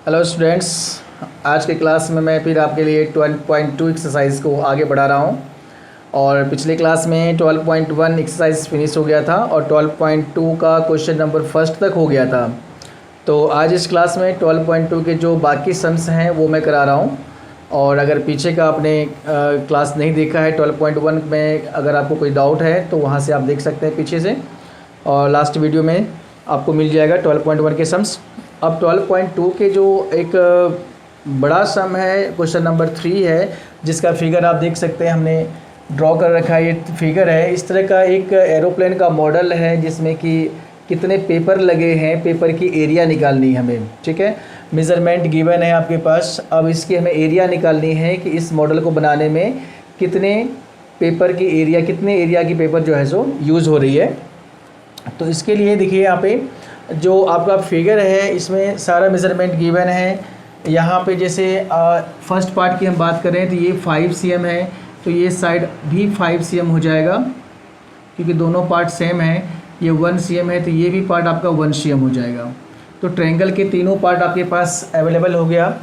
Hello students, आज के class में मैं फिर आपके लिए 12.2 एक्सरसाइज को आगे बढ़ा रहा हूँ। और पिछले क्लास में 12.1 एक्सरसाइज फिनिश हो गया था और 12.2 का क्वेश्चन नंबर फर्स्ट तक हो गया था। तो आज इस क्लास में 12.2 के जो बाकी सम्स हैं वो मैं करा रहा हूँ। और अगर पीछे का आपने क्लास नहीं देखा है 12.1 में, अगर आपको कोई डाउट है तो वहाँ से आप देख सकते हैं पीछे से, और लास्ट वीडियो में आपको मिल जाएगा 12.1 के सम्स। अब 12.2 के जो एक बड़ा सम है, क्वेश्चन नंबर 3 है, जिसका फिगर आप देख सकते हैं, हमने ड्रॉ कर रखा है। ये फिगर है, इस तरह का एक एरोप्लेन का मॉडल है जिसमें कि कितने पेपर लगे हैं, पेपर की एरिया निकालनी है हमें। ठीक है, मेज़रमेंट गिवन है आपके पास। अब इसकी हमें एरिया निकालनी है कि इस मॉडल को बनाने में कितने पेपर की एरिया, कितने एरिया की पेपर जो है सो यूज़ हो रही है। तो इसके लिए देखिए यहाँ पे जो आपका फिगर है इसमें सारा मेज़रमेंट गिवन है। यहाँ पे जैसे फर्स्ट पार्ट की हम बात करें तो ये 5 cm है, तो ये साइड भी 5 cm हो जाएगा क्योंकि दोनों पार्ट सेम है। ये 1 cm है तो ये भी पार्ट आपका 1 cm हो जाएगा। तो ट्रायंगल के तीनों पार्ट आपके पास अवेलेबल हो गया।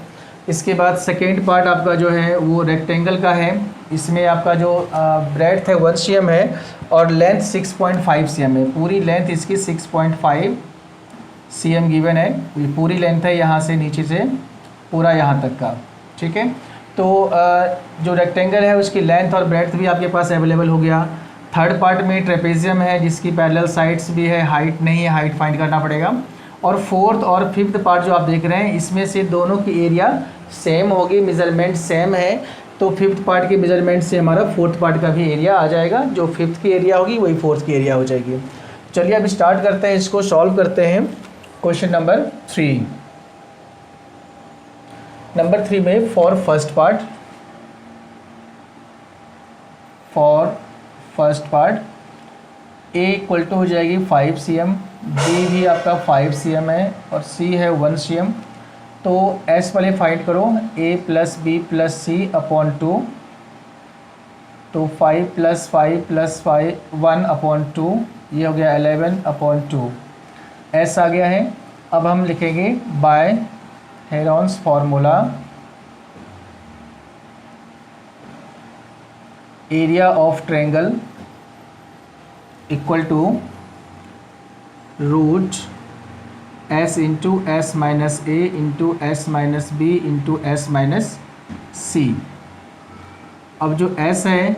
इसके बाद सेकेंड पार्ट आपका जो है वो रेक्टेंगल का है। इसमें आपका जो ब्रेड्थ है 1 cm है और लेंथ 6.5 cm है। पूरी लेंथ इसकी 6.5 cm गिवन है। ये पूरी लेंथ है यहाँ से नीचे से पूरा यहाँ तक का। ठीक है, तो जो रेक्टेंगल है उसकी लेंथ और ब्रेड्थ भी आपके पास अवेलेबल हो गया। थर्ड पार्ट में ट्रेपेजियम है जिसकी पैरेलल साइड्स भी है, हाइट नहीं है, हाइट फाइंड करना पड़ेगा। और फोर्थ और फिफ्थ पार्ट जो आप देख रहे हैं इसमें से दोनों की एरिया सेम होगी, मेज़रमेंट सेम है। तो फिफ्थ पार्ट के मेज़रमेंट से हमारा फोर्थ पार्ट का भी एरिया आ जाएगा। जो फिफ्थ की एरिया होगी वही फोर्थ की एरिया हो जाएगी। चलिए अब स्टार्ट करते हैं, इसको सॉल्व करते हैं। क्वेश्चन नंबर 3 में for first part A equal to हो जाएगी 5 cm, बी भी आपका 5 cm है और सी है 1 cm। तो एस वाले फाइंड करो, a plus B plus C upon 2। तो 5 प्लस 5 प्लस 5 1 अपॉन 2, ये हो गया 11 अपॉन 2। एस आ गया है। अब हम लिखेंगे by Heron's formula area of triangle equal to root s into s minus a into s minus b into s minus c. अब जो एस है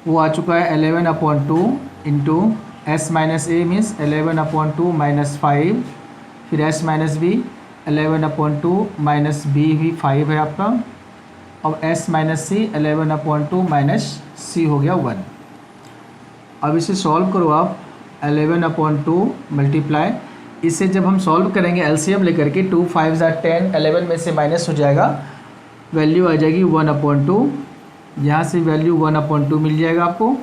वो आ चुका है 11 upon 2 into s minus a means 11 upon 2 minus 5, फिर s minus b 11 upon 2 minus b भी 5 है आपका। अब s minus c 11 upon 2 minus c हो गया 1। अब इसे सॉल्व करो आप, 11 अपॉन 2 मल्टीप्लाई, इसे जब हम सॉल्व करेंगे एलसीएम लेकर के 2 5 10, 11 में से माइनस हो जाएगा, वैल्यू आ जाएगी 1 अपॉन 2। यहाँ से वैल्यू 1 अपॉन 2 मिल जाएगा आपको।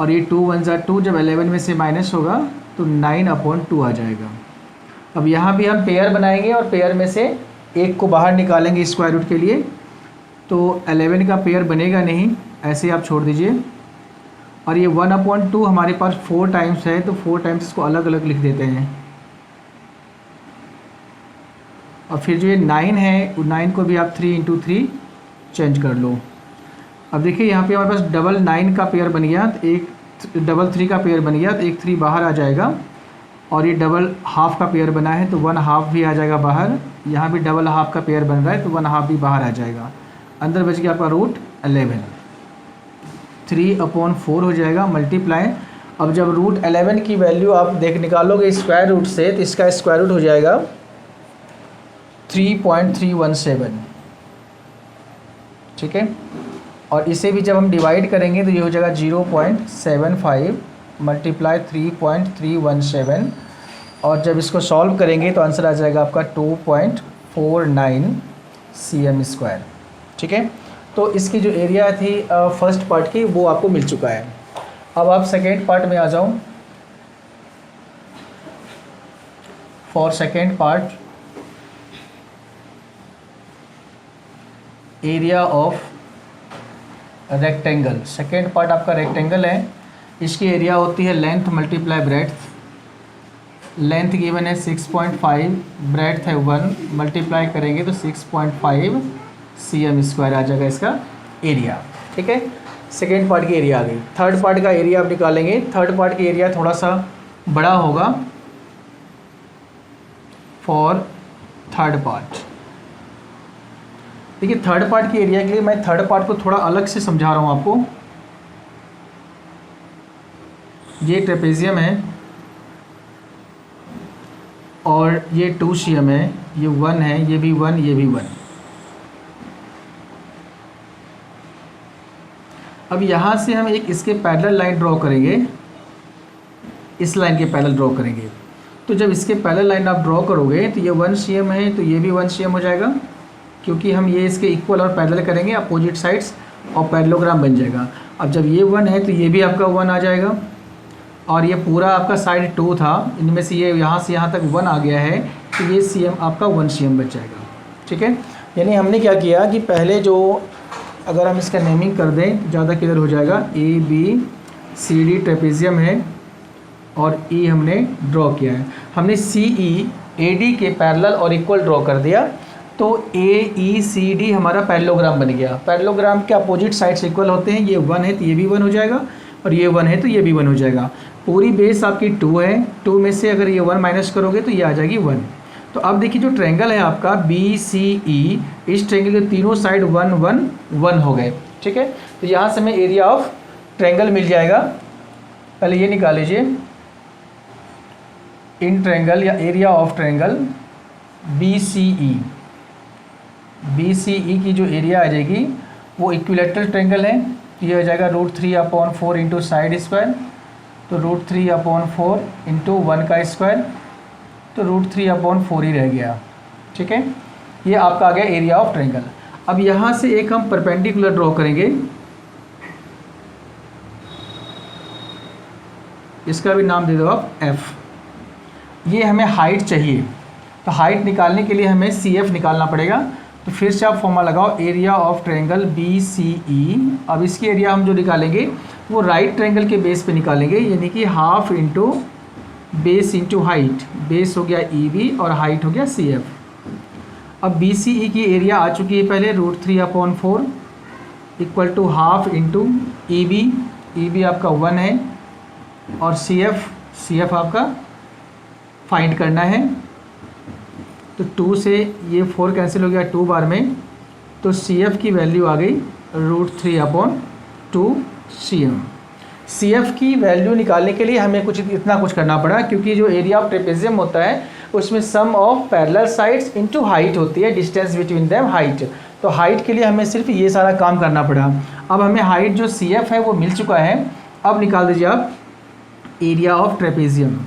और ये 2 1 2, जब 11 में से माइनस होगा तो 9 अपॉन 2 आ जाएगा। अब यहाँ भी हम पेयर बनाएंगे और पेयर में से एक को बाहर निकालेंगे स्क्वायर रूट के लिए। तो 11 का पेयर बनेगा नहीं, ऐसे आप छोड़ दीजिए। और ये 1 अपॉन 2 हमारे पास 4 टाइम्स है, तो 4 टाइम्स इसको अलग अलग लिख देते हैं। और फिर जो ये 9 है, 9 को भी आप 3 इंटू 3 चेंज कर लो। अब देखिए यहाँ पे हमारे पास डबल 9 का पेयर बन गया, तो एक डबल 3 का पेयर बन गया, तो एक 3 बाहर आ जाएगा। और ये डबल हाफ का पेयर बना है तो 1 हाफ भी आ जाएगा बाहर। यहाँ भी डबल हाफ का पेयर बन रहा है तो 1 हाफ भी बाहर आ जाएगा। अंदर बच गया आपका रूट 11, 3 अपॉन 4 हो जाएगा मल्टीप्लाई। अब जब रूट 11 की वैल्यू आप निकालोगे स्क्वायर रूट से, तो इसका स्क्वायर रूट हो जाएगा 3.317। ठीक है, और इसे भी जब हम डिवाइड करेंगे तो ये हो जाएगा 0.75 मल्टीप्लाई 3.317। और जब इसको सॉल्व करेंगे तो आंसर आ जाएगा आपका 2.49 cm स्क्वायर। ठीक है, तो इसकी जो एरिया थी फर्स्ट पार्ट की वो आपको मिल चुका है। अब आप सेकेंड पार्ट में आ जाओ। For second part area of rectangle, second part आपका रेक्टेंगल है, इसकी एरिया होती है length multiply breadth. Length given है 6.5, ब्रेड्थ है 1, मल्टीप्लाई करेंगे तो 6.5 cm² आ जाएगा इसका एरिया। ठीक है, सेकेंड पार्ट की एरिया आ गई। थर्ड पार्ट का एरिया आप निकालेंगे। थर्ड पार्ट की एरिया थोड़ा सा बड़ा होगा फॉर थर्ड पार्ट। देखिए थर्ड पार्ट की एरिया के लिए मैं थर्ड पार्ट को थोड़ा अलग से समझा रहा हूँ आपको। ये ट्रेपेजियम है और ये 2 cm है, ये 1 है, ये भी 1, ये भी 1। अब यहाँ से हम एक इसके पैरेलल लाइन ड्रॉ करेंगे, इस लाइन के पैरेलल ड्रॉ करेंगे। तो जब इसके पैरेलल लाइन आप ड्रॉ करोगे तो ये 1 cm है, तो ये भी 1 cm हो जाएगा, क्योंकि हम ये इसके इक्वल और पैरेलल करेंगे अपोजिट साइड्स और पैरेललोग्राम बन जाएगा। अब जब ये 1 है तो ये भी आपका 1 आ जाएगा, और ये पूरा आपका साइड 2 था, इनमें से ये यहाँ से यहाँ तक 1 आ गया है, तो ये cm आपका 1 cm बच जाएगा। ठीक है, यानी हमने क्या किया कि पहले जो, अगर हम इसका नेमिंग कर दें ज़्यादा क्लियर हो जाएगा, ABCD ट्रेपेजियम है और E हमने ड्रॉ किया है। हमने CE AD के पैरेलल और इक्वल ड्रॉ कर दिया, तो AECD हमारा पैरेललोग्राम बन गया। पैरेललोग्राम के अपोजिट साइड्स इक्वल होते हैं, ये 1 है तो ये भी 1 हो जाएगा, और ये 1 है तो ये भी 1 हो जाएगा। पूरी बेस आपकी 2 है, 2 में से अगर ये 1 माइनस करोगे तो ये आ जाएगी 1। तो अब देखिए जो ट्रायंगल है आपका BCE, इस ट्रायंगल के तीनों साइड 1 1 1 हो गए। ठीक है, तो यहाँ से हमें एरिया ऑफ ट्रायंगल मिल जाएगा। पहले ये निकाल लीजिए, इन ट्रायंगल या एरिया ऑफ ट्रायंगल BCE की जो एरिया आ जाएगी वो इक्विलेटरल ट्रायंगल है, ये हो जाएगा √3/4 इंटू साइड स्क्वायर, तो √3/4 इंटू 1 का स्क्वायर, तो √3/4 ही रह गया। ठीक है, ये आपका आ गया एरिया ऑफ ट्रायंगल। अब यहाँ से एक हम परपेंडिकुलर ड्रॉ करेंगे, इसका भी नाम दे दो आप F। ये हमें हाइट चाहिए, तो हाइट निकालने के लिए हमें CF निकालना पड़ेगा। तो फिर से आप फॉर्मूला लगाओ, एरिया ऑफ ट्रायंगल BCE। अब इसकी एरिया हम जो निकालेंगे वो राइट ट्रायंगल के बेस पे निकालेंगे, यानी कि half into base into height. Base हो गया EB और हाइट हो गया CF। अब BCE की एरिया आ चुकी है पहले, √3/4 equal to half into EB आपका 1 है, और CF आपका फाइंड करना है। तो 2 से ये 4 कैंसिल हो गया 2 बार में, तो CF की वैल्यू आ गई √3/2 cm। CF की वैल्यू निकालने के लिए हमें कुछ इतना कुछ करना पड़ा, क्योंकि जो एरिया ऑफ ट्रेपेजियम होता है उसमें sum of parallel sides into height होती है, डिस्टेंस बिटवीन देम हाइट। तो हाइट के लिए हमें सिर्फ ये सारा काम करना पड़ा। अब हमें हाइट जो CF है वो मिल चुका है। अब निकाल दीजिए आप area of trapezium.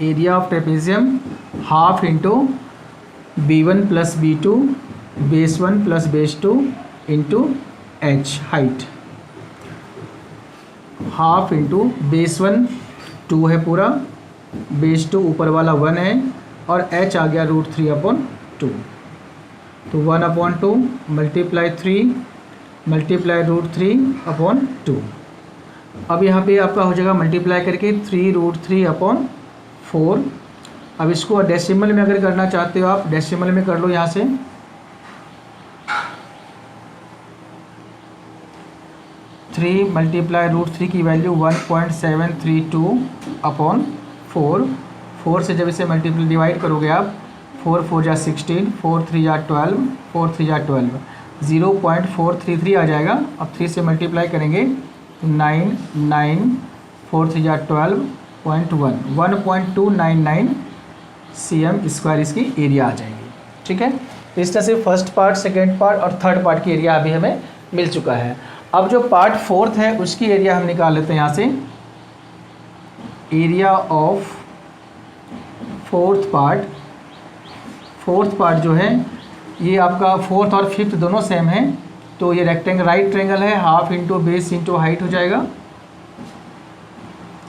Area of trapezium half into B1 plus B2 base 1 plus base 2 into H height, half into base 1 2 है पूरा, बेस 2 ऊपर वाला 1 है, और H आ गया √3/2। तो 1/2 मल्टीप्लाई 3 मल्टीप्लाई √3/2। अब यहाँ पे आपका हो जाएगा मल्टीप्लाई करके 3√3/4। अब इसको डेसिमल में अगर करना चाहते हो आप डेसिमल में कर लो। यहाँ से 3 मल्टीप्लाई √3 की वैल्यू 1.732/4। 4 से जब इसे मल्टीप्लाई डिवाइड करोगे आप, 4 4 जा 16, 4 3 जा 12, 4 3 जा 12, 0.433 आ जाएगा। अब 3 से मल्टीप्लाई करेंगे 9 9 4 3 जा 12.1 1.299 cm² इसकी एरिया आ जाएगी। ठीक है, तो इस तरह से फर्स्ट पार्ट, सेकेंड पार्ट और थर्ड पार्ट की एरिया अभी हमें मिल चुका है। अब जो पार्ट फोर्थ है उसकी एरिया हम निकाल लेते हैं यहाँ से। एरिया ऑफ फोर्थ पार्ट जो है ये आपका फोर्थ और फिफ्थ दोनों सेम है, तो ये रेक्टेंगल राइट ट्रायंगल है, half into base into height हो जाएगा।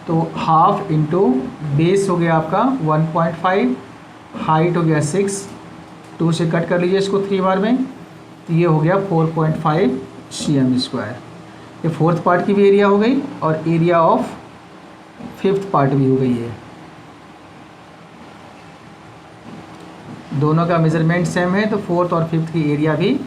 तो हाफ इंटू बेस हो गया आपका 1.5, हाइट हो गया 6, 2 से कट कर लीजिए इसको 3 बार में, तो ये हो गया 4.5 cm²। ये फोर्थ पार्ट की भी एरिया हो गई। और एरिया ऑफ फिफ्थ पार्ट भी हो गई है, दोनों का मेजरमेंट सेम है तो फोर्थ और फिफ्थ की एरिया भी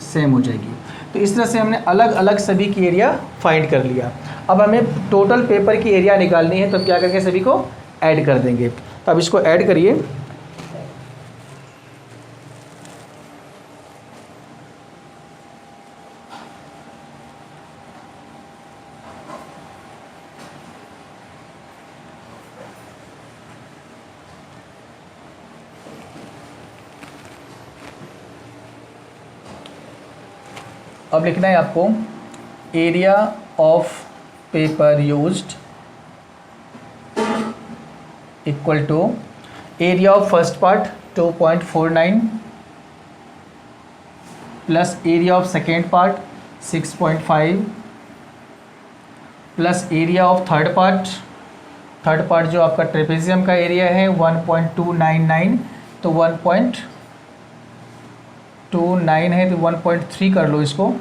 सेम हो जाएगी। तो इस तरह से हमने अलग अलग सभी की एरिया फाइंड कर लिया। अब हमें टोटल पेपर की एरिया निकालनी है, तो क्या करेंगे, सभी को ऐड कर देंगे। तो अब इसको ऐड करिए। अब लिखना है आपको area of paper used equal to area of first part 2.49 plus area of second part 6.5 plus area of third part जो आपका ट्रेपेजियम का एरिया है 1.299, तो 1.29 है तो 1.3 कर लो इसको,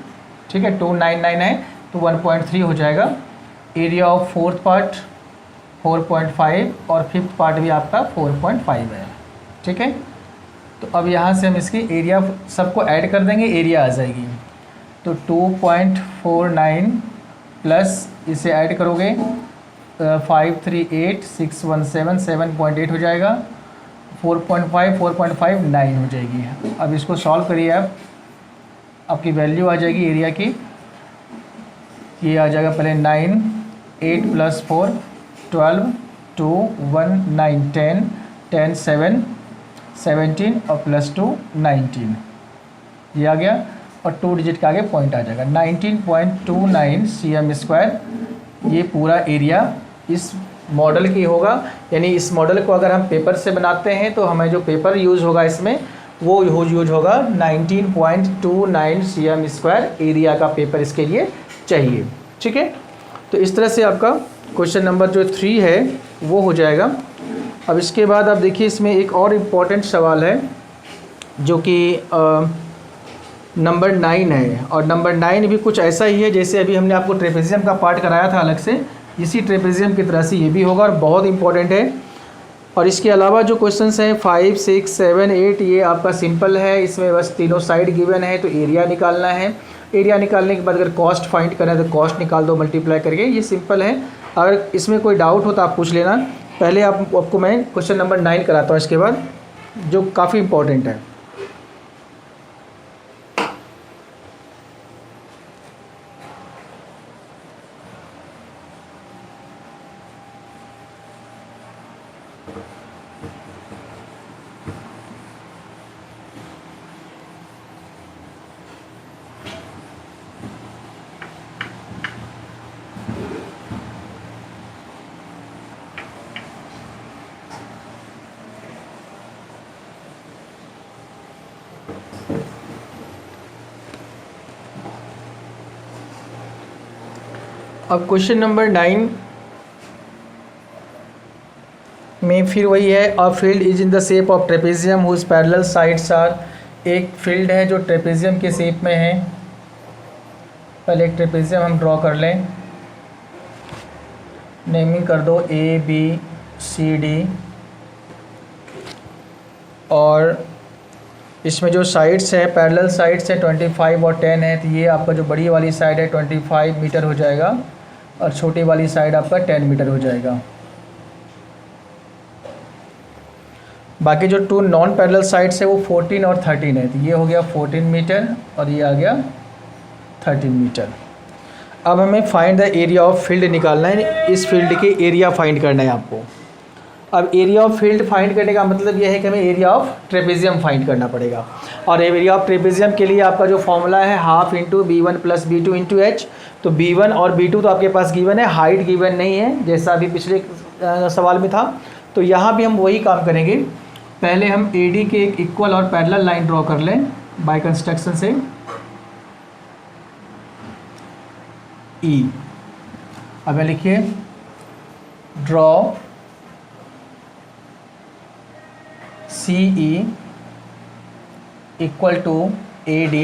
ठीक है, 299 है तो 1.3 हो जाएगा। एरिया ऑफ फोर्थ पार्ट 4.5 और फिफ्थ पार्ट भी आपका 4.5 है, ठीक है। तो अब यहाँ से हम इसकी एरिया सबको ऐड कर देंगे, एरिया आ जाएगी। तो 2.49 प्लस इसे ऐड करोगे 538 617 7.8 हो जाएगा, 4.5 4.59 हो जाएगी। अब इसको सॉल्व करिए आप, आपकी वैल्यू आ जाएगी एरिया की, ये आ जाएगा पहले 9 8 प्लस 4 12 2 1 9 10 10 7 17 और प्लस 2 19, ये आ गया। और 2 डिजिट के आगे पॉइंट आ जाएगा 19.29 cm²। ये पूरा एरिया इस मॉडल की होगा, यानी इस मॉडल को अगर हम पेपर से बनाते हैं तो हमें जो पेपर यूज़ होगा इसमें वो यूज होगा 19.29 cm² एरिया का पेपर इसके लिए चाहिए, ठीक है। तो इस तरह से आपका क्वेश्चन नंबर जो 3 है वो हो जाएगा। अब इसके बाद आप देखिए इसमें एक और इम्पॉर्टेंट सवाल है जो कि नंबर 9 है, और नंबर 9 भी कुछ ऐसा ही है जैसे अभी हमने आपको ट्रेपेजियम का पार्ट कराया था अलग से, इसी ट्रेपेजियम की तरह से ये भी होगा और बहुत इंपॉर्टेंट है। और इसके अलावा जो क्वेश्चंस हैं 5 6 7 8 ये आपका सिंपल है, इसमें बस तीनों साइड गिवन है तो एरिया निकालना है। एरिया निकालने के बाद अगर कॉस्ट फाइंड करना है तो कॉस्ट निकाल दो मल्टीप्लाई करके, ये सिंपल है। अगर इसमें कोई डाउट हो तो आप पूछ लेना। पहले आपको मैं क्वेश्चन नंबर 9 कराता हूँ इसके बाद, जो काफ़ी इंपॉर्टेंट है। अब क्वेश्चन नंबर 9 में फिर वही है, a field is in the shape of trapezium whose parallel sides are. एक फील्ड है जो ट्रेपेजियम के शेप में है। पहले एक ट्रेपेजियम हम ड्रॉ कर लें, नेमिंग कर दो ABCD, और इसमें जो साइड्स है पैरेलल साइड्स है 25 और 10 है, तो ये आपका जो बड़ी वाली साइड है 25 मीटर हो जाएगा और छोटी वाली साइड आपका 10 मीटर हो जाएगा। बाकी जो 2 नॉन पैरेलल साइड्स है वो 14 और 13 है, तो ये हो गया 14 मीटर और ये आ गया 13 मीटर। अब हमें find the area of field निकालना है, इस फील्ड की एरिया फाइंड करना है आपको। अब एरिया ऑफ फील्ड फाइंड करने का मतलब यह है कि हमें एरिया ऑफ ट्रेपेजियम फाइंड करना पड़ेगा, और एरिया ऑफ ट्रेपेजियम के लिए आपका जो फॉर्मूला है half into B1 plus B2 into H। तो B1 और B2 तो आपके पास गिवन है, हाइट गिवन नहीं है जैसा अभी पिछले सवाल में था। तो यहाँ भी हम वही काम करेंगे, पहले हम AD के एक इक्वल और पैरेलल लाइन ड्रॉ कर लें बाय कंस्ट्रक्शन से E। अब लिखिए draw CE equal to AD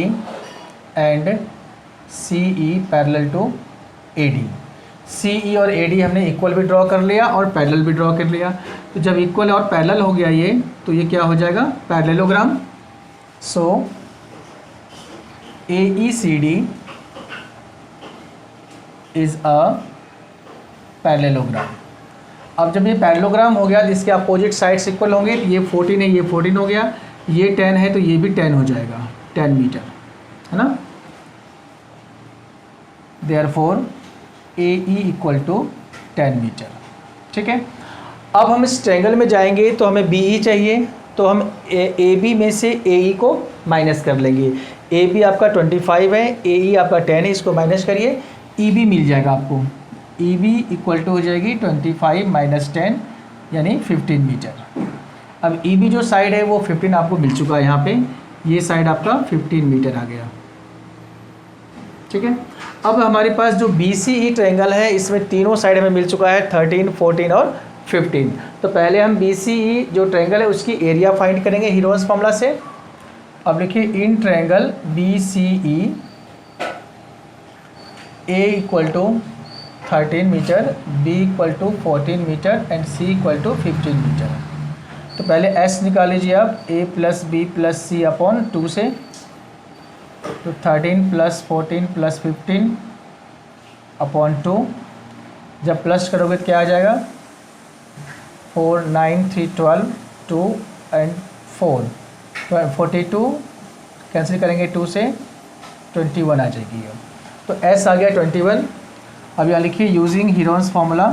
and CE parallel to AD। C E और ए डी हमने इक्वल भी ड्रॉ कर लिया और पैरेलल भी ड्रॉ कर लिया। तो जब इक्वल और पैरेलल हो गया ये, तो ये क्या हो जाएगा, parallelogram. So A E C D is a parallelogram. अब जब ये पैरेललोग्राम हो गया जिसके अपोजिट साइड्स इक्वल होंगे, ये 14 है, ये 14 हो गया, ये 10 है तो ये भी 10 हो जाएगा, 10 मीटर, है ना। Therefore A E equal to 10 metre. ठीक है, अब हम इस ट्रायंगल में जाएंगे तो हमें बी ई चाहिए, तो हम ए बी में से ए ई को माइनस कर लेंगे। ए बी आपका 25 है, ए ई आपका 10 है, इसको माइनस करिए, ई बी मिल जाएगा आपको। ई बी इक्वल टू हो जाएगी 25 माइनस 10 यानी 15 मीटर। अब ई बी जो साइड है वो 15 आपको मिल चुका है, यहाँ पे ये साइड आपका 15 मीटर आ गया। ठीक है, अब हमारे पास जो बी सी ई ट्रायंगल है इसमें तीनों साइड हमें मिल चुका है 13, 14 और 15। तो पहले हम बी सी ई जो ट्रायंगल है उसकी एरिया फाइंड करेंगे हीरोन्स फॉर्मूला से। अब लिखिए in triangle B C E A equal to 13 metre, B equal to 14 metre and C equal to 15 metre. तो पहले एस निकाल लीजिए आप, A plus B plus C upon 2 से, तो 13 प्लस 14 प्लस 15 अपॉन 2। जब प्लस करोगे तो क्या आ जाएगा, 4 9 3 12, 2 एंड 4 42, कैंसिल करेंगे 2 से 21 आ जाएगी ये। तो एस आ गया 21। अब यहाँ लिखिए using Heron's formula,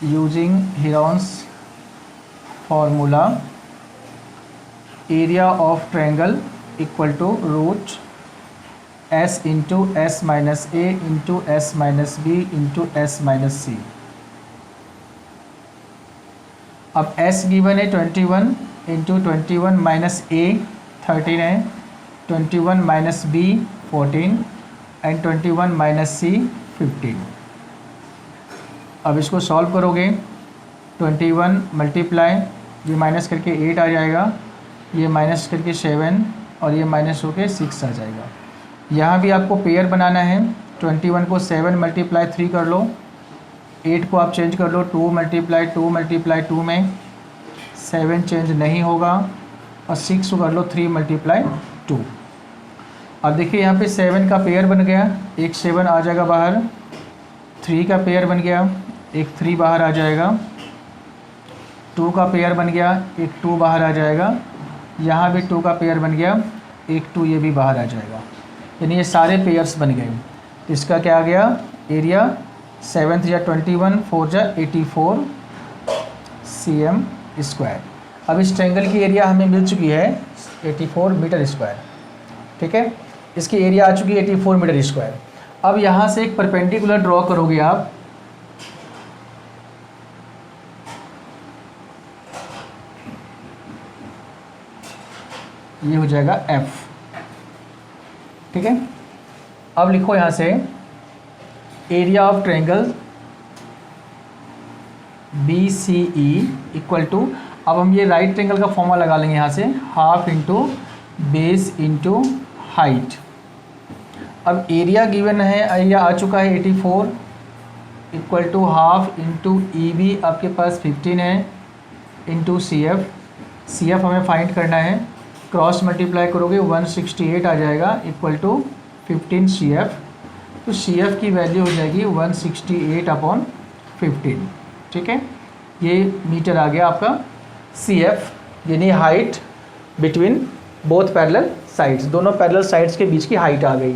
using Heron's formula area of triangle equal to root s into s minus a into s minus b into s minus c. अब एस गिवन है 21 इंटू 21 माइनस ए 13 है, 21 माइनस बी 14 एंड 21 माइनस सी 15। अब इसको solve करोगे, 21 multiply, ये minus करके 8 आ जाएगा, ये माइनस करके 7 और ये माइनस होके 6 आ जाएगा। यहाँ भी आपको पेयर बनाना है, 21 को 7 मल्टीप्लाई 3 कर लो, 8 को आप चेंज कर लो 2 मल्टीप्लाई 2 में, 7 चेंज नहीं होगा, और 6 को कर लो 3 मल्टीप्लाई 2। अब देखिए यहाँ पे 7 का पेयर बन गया, एक 7 आ जाएगा बाहर, 3 का पेयर बन गया, एक 3 बाहर आ जाएगा, 2 का पेयर बन गया, एक 2 बाहर आ जाएगा, यहाँ भी 2 का पेयर बन गया, एक 2 ये भी बाहर आ जाएगा, यानी ये सारे पेयर्स बन गए। इसका क्या आ गया, एरिया 7 या 21, 4 या 84 cm स्क्वायर। अब इस ट्रायंगल की एरिया हमें मिल चुकी है 84 मीटर स्क्वायर। ठीक है, इसकी एरिया आ चुकी है 84 मीटर स्क्वायर। अब यहाँ से एक परपेंडिकुलर ड्रॉ करोगे आप, ये हो जाएगा F। ठीक है, अब लिखो यहाँ से area of triangle B C E equal to, अब हम ये राइट ट्रायंगल का फॉर्मूला लगा लेंगे यहाँ से, half into base into height. अब एरिया गिवन है, एरिया आ चुका है 84 equal to half into E B आपके पास 15 है इंटू सी एफ हमें फाइंड करना है, क्रॉस मल्टीप्लाई करोगे 168 आ जाएगा इक्वल टू 15 सी एफ। तो सी एफ की वैल्यू हो जाएगी 168 अपॉन 15। ठीक है, ये मीटर आ गया आपका सी एफ, यानी height between both parallel sides, दोनों पैरेलल साइड्स के बीच की हाइट आ गई।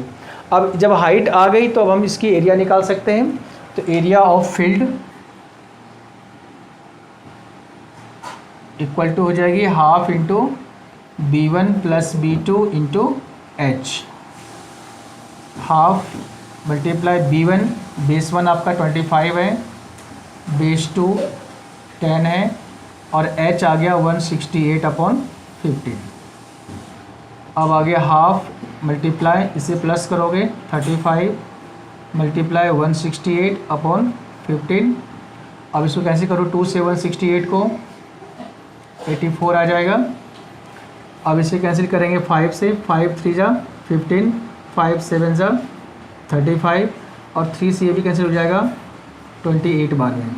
अब जब हाइट आ गई तो अब हम इसकी एरिया निकाल सकते हैं। तो area of field equal to हो जाएगी half into B1 plus B2 into H, half multiply B1, base 1 आपका 25 है, बेस 2 10 है, और H आ गया 168 अपॉन 15। अब आ गया हाफ मल्टीप्लाई, इसे प्लस करोगे 35 मल्टीप्लाई 168 अपॉन 15। अब इसको कैसे करो, 2 से 168 को 84 आ जाएगा। अब इसे कैंसिल करेंगे 5 से, 5 3 जा 15, 5 7 जा 35 और 3 से ये भी कैंसिल हो जाएगा, 28 बार में।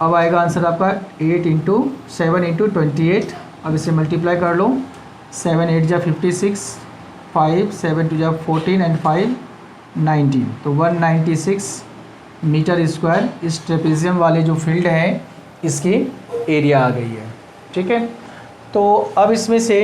अब आएगा आंसर आपका 8 इंटू 7 इंटू 28। अब इसे मल्टीप्लाई कर लो, 7 8 जा 56, 5 7 2 जा 14 एंड 5 19, तो 196 मीटर स्क्वायर इस ट्रेपेजियम वाले जो फील्ड है इसकी एरिया आ गई है। ठीक है, तो अब इसमें से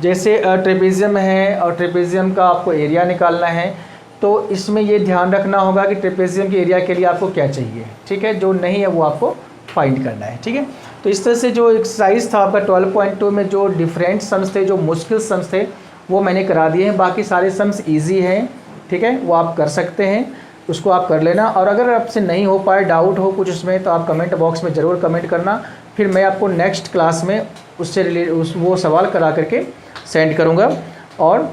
जैसे ट्रेपेजियम है और ट्रेपेजियम का आपको एरिया निकालना है, तो इसमें ये ध्यान रखना होगा कि ट्रेपेजियम के एरिया के लिए आपको क्या चाहिए। ठीक है, जो नहीं है वो आपको फाइंड करना है। ठीक है, तो इस तरह से जो एक्सरसाइज था आपका 12.2 में जो डिफरेंट सम्स थे, जो मुश्किल सम्स थे, वो मैंने करा दिए हैं। बाकी सारे सम्स ईजी हैं। ठीक है, वो आप कर सकते हैं, उसको आप कर लेना। और अगर आपसे नहीं हो पाए, डाउट हो कुछ उसमें, तो आप कमेंट बॉक्स में ज़रूर कमेंट करना, फिर मैं आपको नेक्स्ट क्लास में उससे वो सवाल करा करके सेंड करूँगा। और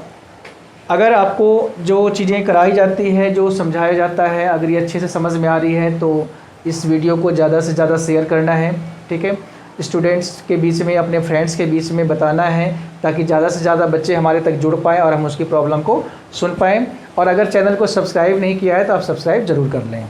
अगर आपको जो चीज़ें कराई जाती हैं, जो समझाया जाता है, अगर ये अच्छे से समझ में आ रही है तो इस वीडियो को ज़्यादा से ज़्यादा शेयर करना है। ठीक है, स्टूडेंट्स के बीच में, अपने फ्रेंड्स के बीच में बताना है, ताकि ज़्यादा से ज़्यादा बच्चे हमारे तक जुड़ पाएँ और हम उसकी प्रॉब्लम को सुन पाएँ। और अगर चैनल को सब्सक्राइब नहीं किया है तो आप सब्सक्राइब ज़रूर कर लें।